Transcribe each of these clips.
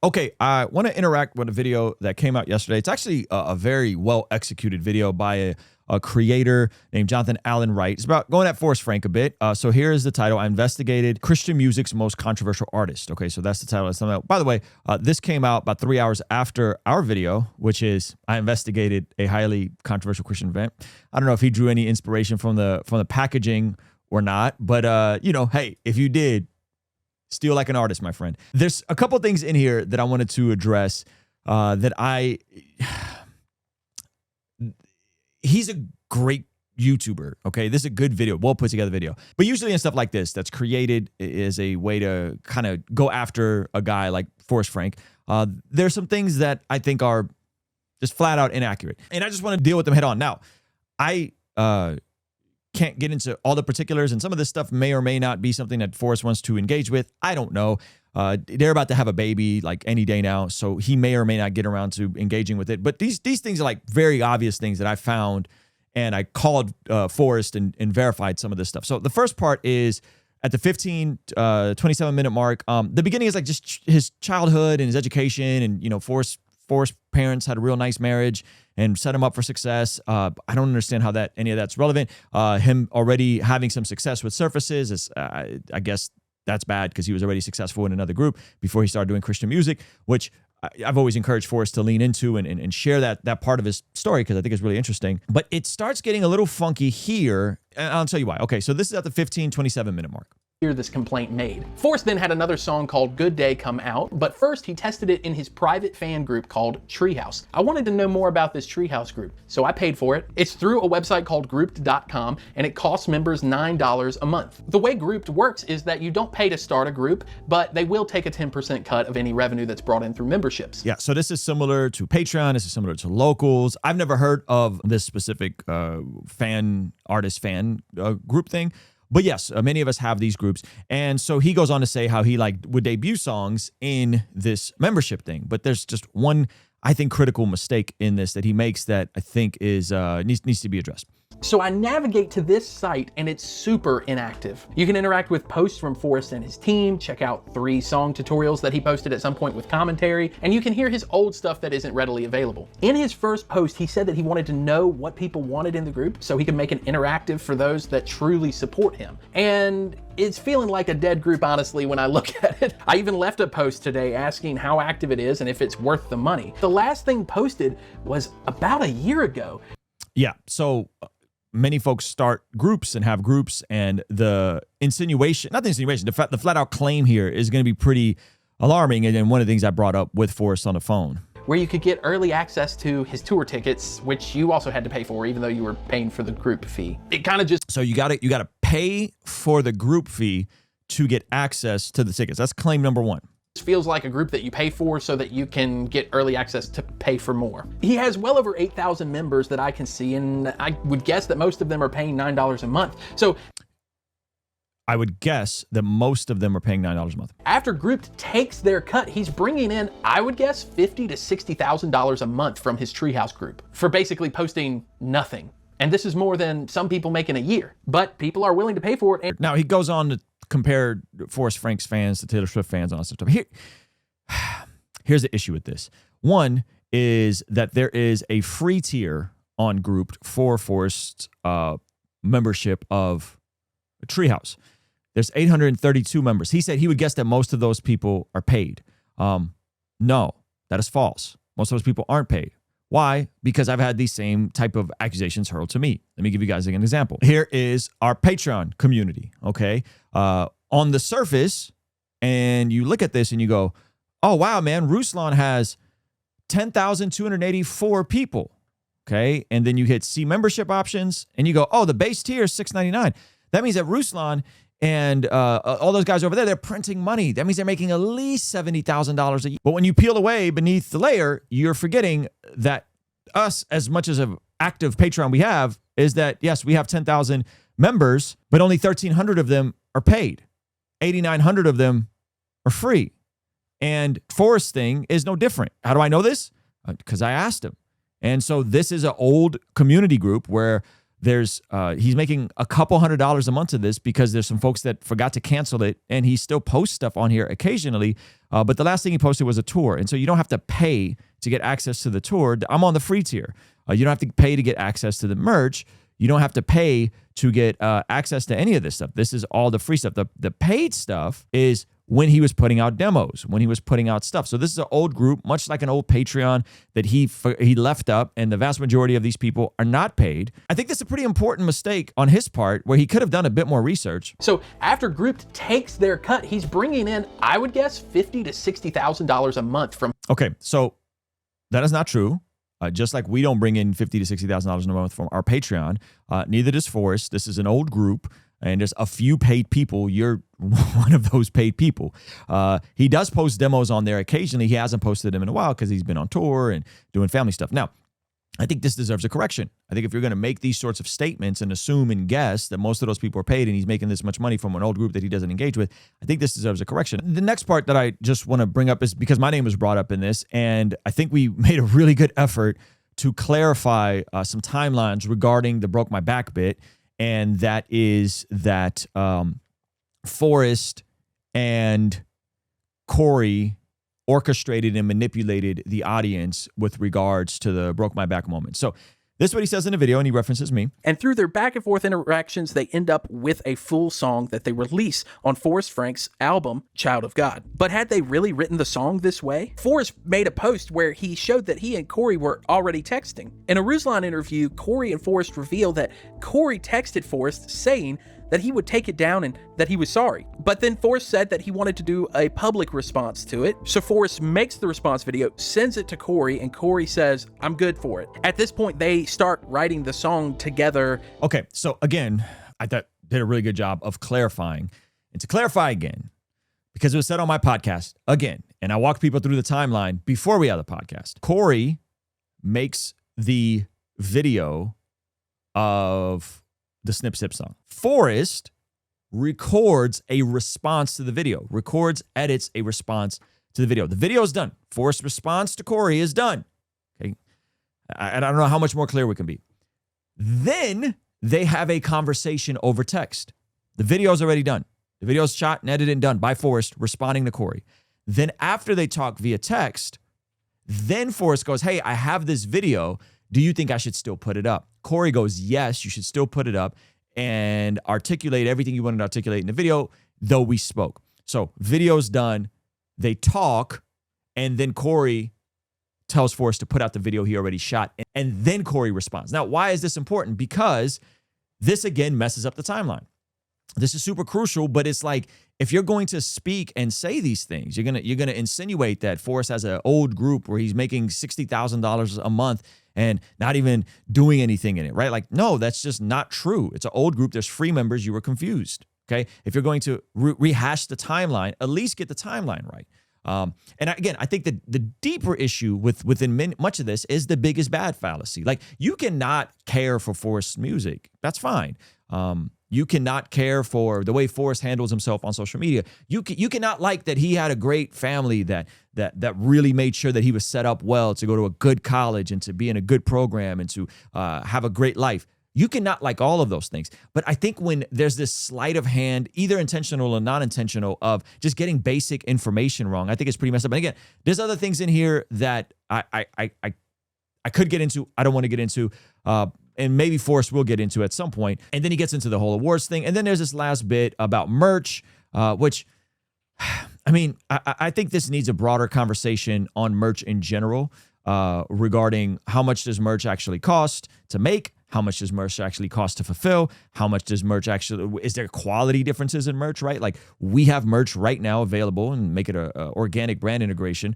Okay, I want to interact with a video that came out yesterday. It's actually a very well-executed video by a creator named Jonathan Allen Wright. It's about going at Forrest Frank a bit. So here is the title. I investigated Christian music's most controversial artist. Okay, so that's the title. By the way, this came out about 3 hours after our video, which is I investigated a highly controversial Christian event. I don't know if he drew any inspiration from the packaging or not, but you know, hey, if you did, steal like an artist, my friend. There's a couple things in here that I wanted to address he's a great YouTuber, okay? This is a good video, well put together video. But usually in stuff like this, that's created as a way to kind of go after a guy like Forrest Frank, there's some things that I think are just flat out inaccurate. And I just want to deal with them head on. Now, I can't get into all the particulars, and some of this stuff may or may not be something that Forrest wants to engage with. I don't know. They're about to have a baby like any day now, so he may or may not get around to engaging with it. But these things are like very obvious things that I found, and I called Forrest and verified some of this stuff. So the first part is at the 27-minute mark. The beginning is like just his childhood and his education, and you know, Forrest's parents had a real nice marriage and set him up for success. I don't understand how any of that's relevant. Him already having some success with surfaces is, I guess, that's bad because he was already successful in another group before he started doing Christian music, which I've always encouraged Forrest to lean into and share that part of his story because I think it's really interesting. But it starts getting a little funky here, and I'll tell you why. Okay, so this is at the 27-minute mark. This complaint made. Forrest then had another song called Good Day come out, but first he tested it in his private fan group called Treehouse. I wanted to know more about this Treehouse group, so I paid for it. It's through a website called grouped.com, and it costs members $9 a month. The way Grouped works is that you don't pay to start a group, but they will take a 10% cut of any revenue that's brought in through memberships. Yeah, so this is similar to Patreon. This is similar to Locals. I've never heard of this specific artist fan group thing. But yes, many of us have these groups. And so he goes on to say how he would debut songs in this membership thing. But there's just one, I think, critical mistake in this that he makes that I think is needs to be addressed. So I navigate to this site and it's super inactive. You can interact with posts from Forrest and his team, check out 3 song tutorials that he posted at some point with commentary, and you can hear his old stuff that isn't readily available. In his first post, he said that he wanted to know what people wanted in the group so he could make an interactive for those that truly support him. And it's feeling like a dead group, honestly, when I look at it. I even left a post today asking how active it is and if it's worth the money. The last thing posted was about a year ago. Yeah, so many folks start groups and have groups, and the insinuation, not the insinuation, the flat out claim here is going to be pretty alarming. And then one of the things I brought up with Forrest on the phone, where you could get early access to his tour tickets, which you also had to pay for, even though you were paying for the group fee. It kind of just... So you got to pay for the group fee to get access to the tickets. That's claim number one. Feels like a group that you pay for so that you can get early access to pay for more. He has well over 8,000 members that I can see, and I would guess that most of them are paying $9 a month. So I would guess that most of them are paying $9 a month. After Grouped takes their cut, he's bringing in, I would guess, $50,000 to $60,000 a month from his Treehouse group for basically posting nothing. And this is more than some people make in a year, but people are willing to pay for it. And now he goes on to compare Forrest Frank's fans to Taylor Swift fans and all that stuff. Here's the issue with this. One is that there is a free tier on Grouped for Forrest's membership of Treehouse. There's 832 members. He said he would guess that most of those people are paid. No, that is false. Most of those people aren't paid. Why? Because I've had these same type of accusations hurled to me. Let me give you guys an example. Here is our Patreon community, okay? On the surface, and you look at this and you go, oh, wow, man, Ruslan has 10,284 people, okay? And then you hit see membership options, and you go, oh, the base tier is $6.99. That means that Ruslan and all those guys over there, they're printing money. That means they're making at least $70,000 a year. But when you peel away beneath the layer, you're forgetting that us, as much as an active Patreon we have, is that, yes, we have 10,000 members, but only 1,300 of them are paid. 8,900 of them are free. And Forrest's thing is no different. How do I know this? Because I asked him. And so this is an old community group where he's making a couple $100s a month to this because there's some folks that forgot to cancel it, and he still posts stuff on here occasionally. But the last thing he posted was a tour, and so you don't have to pay to get access to the tour. I'm on the free tier. You don't have to pay to get access to the merch. You don't have to pay to get access to any of this stuff. This is all the free stuff. The paid stuff is when he was putting out demos, when he was putting out stuff. So this is an old group, much like an old Patreon that he left up, and the vast majority of these people are not paid. I think that's a pretty important mistake on his part, where he could have done a bit more research. So after Group takes their cut, he's bringing in, I would guess, $50,000 to $60,000 a month from. Okay, so that is not true. Just like we don't bring in $50,000 to $60,000 a month from our Patreon, neither does Forrest. This is an old group, and there's a few paid people. You're one of those paid people. He does post demos on there occasionally. He hasn't posted them in a while because he's been on tour and doing family stuff. Now, I think this deserves a correction. I think if you're going to make these sorts of statements and assume and guess that most of those people are paid and he's making this much money from an old group that he doesn't engage with, I think this deserves a correction. The next part that I just want to bring up is because my name was brought up in this, and I think we made a really good effort to clarify some timelines regarding the broke my back bit, and that is that Forrest and Corey orchestrated and manipulated the audience with regards to the broke my back moment. So this is what he says in the video, and he references me. And through their back and forth interactions, they end up with a full song that they release on Forrest Frank's album, Child of God. But had they really written the song this way? Forrest made a post where he showed that he and Corey were already texting. In a Ruslan interview, Corey and Forrest revealed that Corey texted Forrest saying that he would take it down and that he was sorry. But then Forrest said that he wanted to do a public response to it. So Forrest makes the response video, sends it to Corey, and Corey says, "I'm good for it." At this point, they start writing the song together. Okay, so again, I thought did a really good job of clarifying. And to clarify again, because it was said on my podcast again, and I walked people through the timeline before we had the podcast. Corey makes the video of the Snip Sip song. Forrest records a response to the video, edits a response to the video. The video is done. Forrest's response to Corey is done. Okay. And I don't know how much more clear we can be. Then they have a conversation over text. The video is already done. The video is shot and edited and done by Forrest responding to Corey. Then after they talk via text, then Forrest goes, "Hey, I have this video. Do you think I should still put it up?" Corey goes, "Yes, you should still put it up and articulate everything you wanted to articulate in the video, though we spoke." So video's done. They talk, and then Corey tells Forrest to put out the video he already shot, and then Corey responds. Now, why is this important? Because this, again, messes up the timeline. This is super crucial, but it's like, if you're going to speak and say these things, you're gonna insinuate that Forrest has an old group where he's making $60,000 a month and not even doing anything in it, right? Like, no, that's just not true. It's an old group. There's free members. You were confused, okay? If you're going to rehash the timeline, at least get the timeline right. And again, I think that the deeper issue within much of this is the big is bad fallacy. Like, you cannot care for Forrest's music. That's fine. You cannot care for the way Forrest handles himself on social media. You cannot like that he had a great family that really made sure that he was set up well to go to a good college and to be in a good program and to have a great life. You cannot like all of those things. But I think when there's this sleight of hand, either intentional or non-intentional, of just getting basic information wrong, I think it's pretty messed up. And again, there's other things in here that I could get into. I don't want to get into. And maybe Forrest will get into at some point. And then he gets into the whole awards thing. And then there's this last bit about merch, which, I mean, I think this needs a broader conversation on merch in general, regarding how much does merch actually cost to make, how much does merch actually cost to fulfill, how much does merch actually, is there quality differences in merch, right? Like, we have merch right now available, and make it a organic brand integration.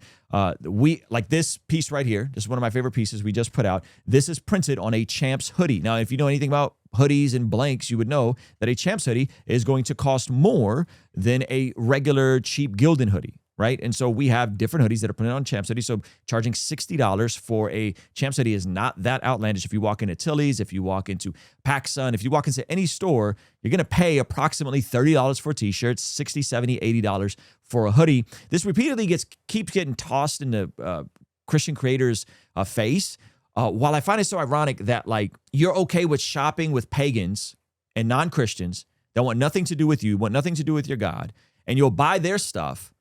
We like this piece right here. This is one of my favorite pieces we just put out. This is printed on a Champs hoodie. Now, if you know anything about hoodies and blanks, you would know that a Champs hoodie is going to cost more than a regular cheap Gildan hoodie, right? And so we have different hoodies that are printed on Champs hoodies. So charging $60 for a Champs hoodie is not that outlandish. If you walk into Tilly's, if you walk into PacSun, if you walk into any store, you're going to pay approximately $30 for t-shirts, $60, $70, $80 for a hoodie. This repeatedly keeps getting tossed in the Christian creators' face. while I find it so ironic that like you're okay with shopping with pagans and non-Christians that want nothing to do with you, want nothing to do with your God, and you'll buy their stuff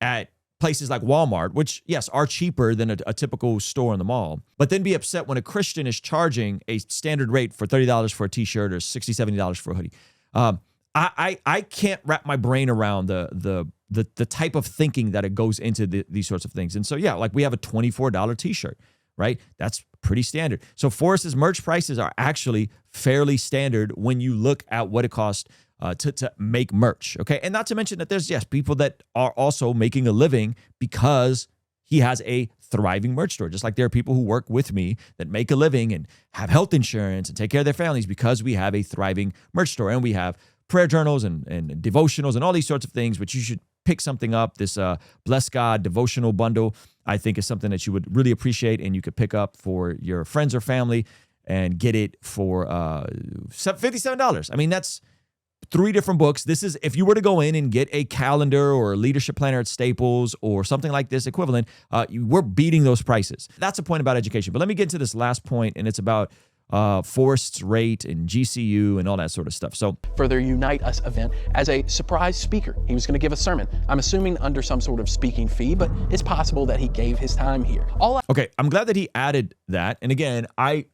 at places like Walmart, which, yes, are cheaper than a typical store in the mall, but then be upset when a Christian is charging a standard rate for $30 for a t-shirt or $60, $70 for a hoodie. I can't wrap my brain around the type of thinking that it goes into these sorts of things. And so, yeah, like we have a $24 t-shirt, right? That's pretty standard. So Forrest's merch prices are actually fairly standard when you look at what it costs to make merch, okay? And not to mention that there's, yes, people that are also making a living because he has a thriving merch store. Just like there are people who work with me that make a living and have health insurance and take care of their families because we have a thriving merch store. And we have prayer journals and devotionals and all these sorts of things, which you should pick something up. This Bless God devotional bundle, I think, is something that you would really appreciate and you could pick up for your friends or family and get it for $57. I mean, that's 3 different books. This is, if you were to go in and get a calendar or a leadership planner at Staples or something like this equivalent, we're beating those prices. That's a point about education. But let me get to this last point, and it's about Forrest's rate and GCU and all that sort of stuff. So for their Unite Us event as a surprise speaker. He was going to give a sermon. I'm assuming under some sort of speaking fee, but it's possible that he gave his time here. Okay, I'm glad that he added that. And again, I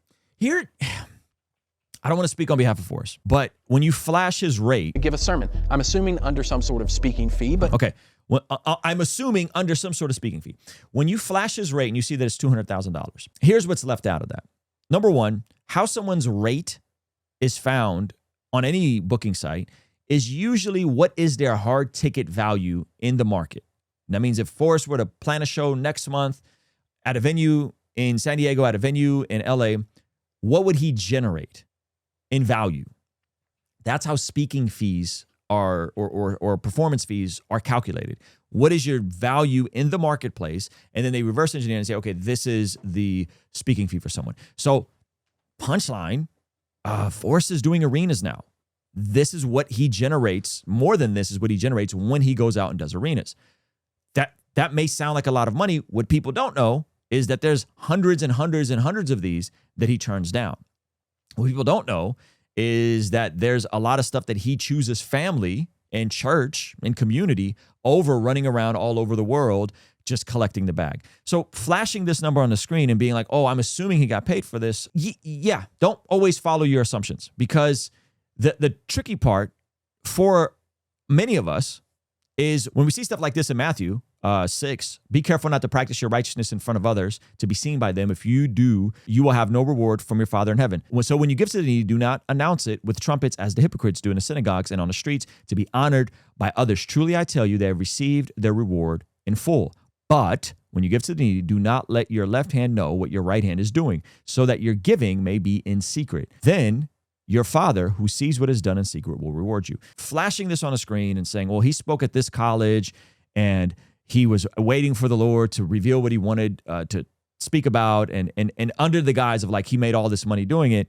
don't want to speak on behalf of Forrest, but when you flash his rate, give a sermon. I'm assuming under some sort of speaking fee, but okay. Well, I'm assuming under some sort of speaking fee. When you flash his rate and you see that it's $200,000, here's what's left out of that. Number one, how someone's rate is found on any booking site is usually what is their hard ticket value in the market. That means if Forrest were to plan a show next month at a venue in San Diego, at a venue in LA, what would he generate in value? That's how speaking fees are, or performance fees are calculated. What is your value in the marketplace? And then they reverse engineer and say, okay, this is the speaking fee for someone. So punchline, Forrest is doing arenas now. This is what he generates. More than this is what he generates when he goes out and does arenas. That may sound like a lot of money. What people don't know is that there's hundreds and hundreds and hundreds of these that he turns down. What people don't know is that there's a lot of stuff that he chooses family and church and community over running around all over the world just collecting the bag. So flashing this number on the screen and being like, oh, I'm assuming he got paid for this. Yeah, don't always follow your assumptions, because the tricky part for many of us is when we see stuff like this in Matthew 6, be careful not to practice your righteousness in front of others to be seen by them. If you do, you will have no reward from your Father in heaven. So when you give to the needy, do not announce it with trumpets as the hypocrites do in the synagogues and on the streets to be honored by others. Truly, I tell you, they have received their reward in full. But when you give to the needy, do not let your left hand know what your right hand is doing, so that your giving may be in secret. Then your Father who sees what is done in secret will reward you. Flashing this on a screen and saying, well, he spoke at this college and he was waiting for the Lord to reveal what he wanted to speak about, and under the guise of like he made all this money doing it,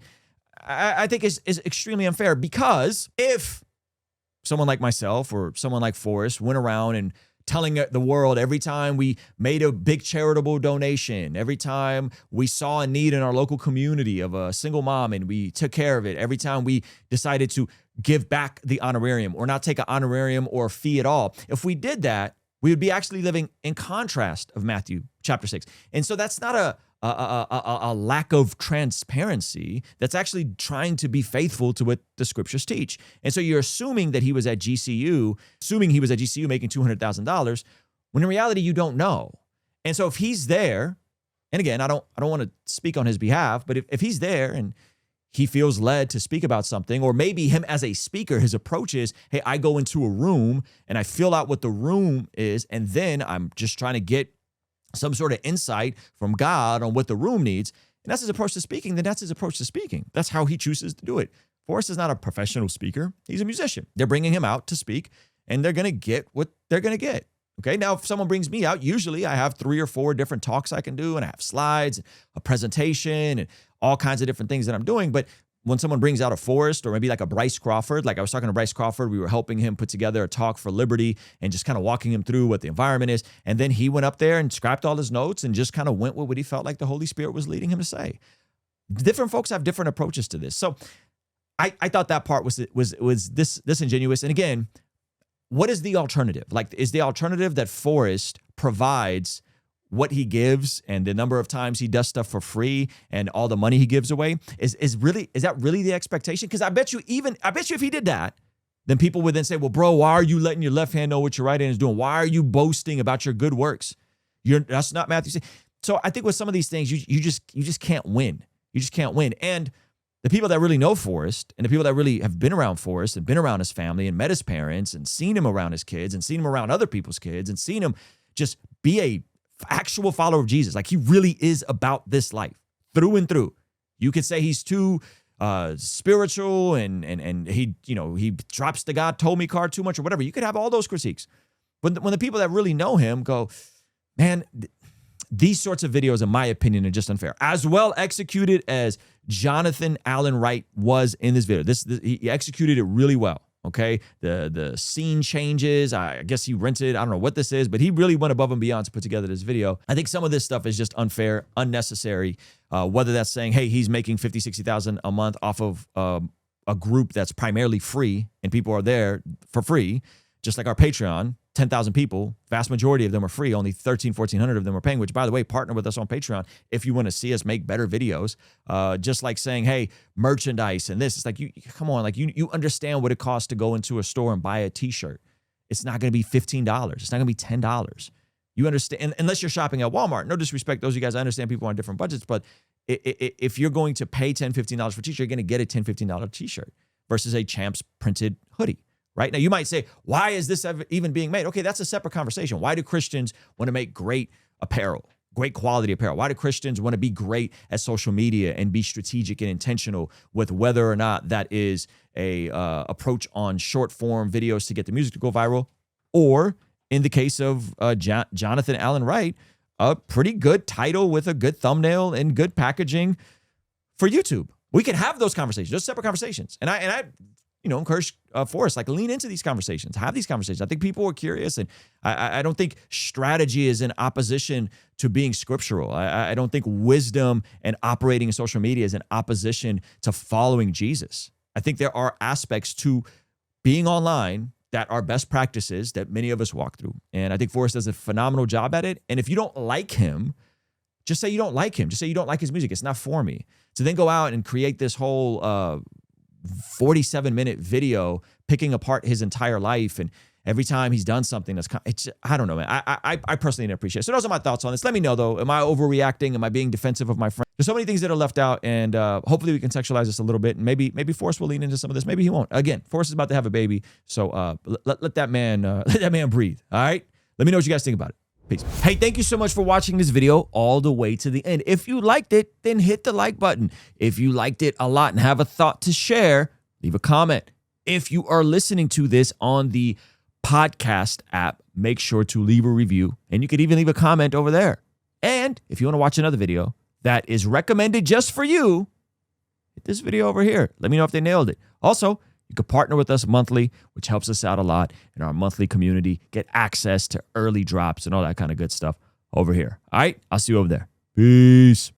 I think is extremely unfair. Because if someone like myself or someone like Forrest went around and telling the world every time we made a big charitable donation, every time we saw a need in our local community of a single mom and we took care of it, every time we decided to give back the honorarium or not take an honorarium or a fee at all, if we did that, we would be actually living in contrast of Matthew chapter 6. And so that's not a lack of transparency. That's actually trying to be faithful to what the scriptures teach. And so you're assuming that he was at GCU, making $200,000, when in reality you don't know. And so if he's there, and again, I don't want to speak on his behalf, but if he's there and he feels led to speak about something, or maybe him as a speaker, his approach is, hey, I go into a room and I fill out what the room is, and then I'm just trying to get some sort of insight from God on what the room needs, and that's his approach to speaking, then that's his approach to speaking. That's how he chooses to do it. Forrest is not a professional speaker. He's a musician. They're bringing him out to speak, and they're going to get what they're going to get. Okay, now if someone brings me out, usually I have 3 or 4 different talks I can do, and I have slides, a presentation, and all kinds of different things that I'm doing. But when someone brings out a Forrest or maybe like a Bryce Crawford, like I was talking to Bryce Crawford, we were helping him put together a talk for liberty and just kind of walking him through what the environment is. And then he went up there and scrapped all his notes and just kind of went with what he felt like the Holy Spirit was leading him to say. Different folks have different approaches to this. So I thought that part was disingenuous. And again, what is the alternative? Like, is the alternative that Forrest provides what he gives and the number of times he does stuff for free and all the money he gives away? Is that really the expectation? Because I bet you if he did that, then people would then say, well, bro, why are you letting your left hand know what your right hand is doing? Why are you boasting about your good works? That's not Matthew. So I think with some of these things, you just can't win. You just can't win. And the people that really know Forrest and the people that really have been around Forrest and been around his family and met his parents and seen him around his kids and seen him around other people's kids and seen him just be a actual follower of Jesus. Like, he really is about this life through and through. You could say he's too spiritual and he drops the God told me card too much or whatever. You could have all those critiques. But when the people that really know him go, man, these sorts of videos, in my opinion, are just unfair. As well executed as Jonathan Allen Wright was in this video. He executed it really well. Okay, the scene changes. I guess he rented. I don't know what this is, but he really went above and beyond to put together this video. I think some of this stuff is just unfair, unnecessary. Whether that's saying, hey, he's making $50,000, $60,000 a month off of a group that's primarily free, and people are there for free, just like our Patreon. 10,000 people, vast majority of them are free. Only 1,400 of them are paying, which, by the way, partner with us on Patreon if you want to see us make better videos. Just like saying, hey, merchandise and this. It's like, come on, like you understand what it costs to go into a store and buy a t-shirt. It's not going to be $15. It's not going to be $10. You understand, unless you're shopping at Walmart. No disrespect, those of you guys, I understand people are on different budgets, but if you're going to pay $10, $15 for a t-shirt, you're going to get a $10, $15 t-shirt versus a Champs printed hoodie. Right now, you might say, why is this even being made? Okay, that's a separate conversation. Why do Christians want to make great apparel, great quality apparel? Why do Christians want to be great at social media and be strategic and intentional with whether or not that is a approach on short form videos to get the music to go viral, or in the case of Jonathan Allen Wright, a pretty good title with a good thumbnail and good packaging for YouTube? We can have those conversations, those separate conversations, and I encourage Forrest, like, lean into these conversations, have these conversations. I think people are curious, and I don't think strategy is in opposition to being scriptural. I don't think wisdom and operating in social media is in opposition to following Jesus. I think there are aspects to being online that are best practices that many of us walk through. And I think Forrest does a phenomenal job at it. And if you don't like him, just say you don't like him. Just say you don't like his music. It's not for me. To then go out and create this whole 47-minute video picking apart his entire life, and every time he's done something that's I don't know, man. I personally didn't appreciate it. So those are my thoughts on this. Let me know, though. Am I overreacting? Am I being defensive of my friend? There's so many things that are left out, and hopefully we contextualize this a little bit, and maybe Forrest will lean into some of this. Maybe he won't. Again, Forrest is about to have a baby, so let that man breathe. All right. Let me know what you guys think about it. Peace. Hey, thank you so much for watching this video all the way to the end. If you liked it, then hit the like button. If you liked it a lot and have a thought to share, leave a comment. If you are listening to this on the podcast app, make sure to leave a review, and you could even leave a comment over there. And if you want to watch another video that is recommended just for you, hit this video over here. Let me know if they nailed it. Also, you can partner with us monthly, which helps us out a lot in our monthly community. Get access to early drops and all that kind of good stuff over here. All right, I'll see you over there. Peace.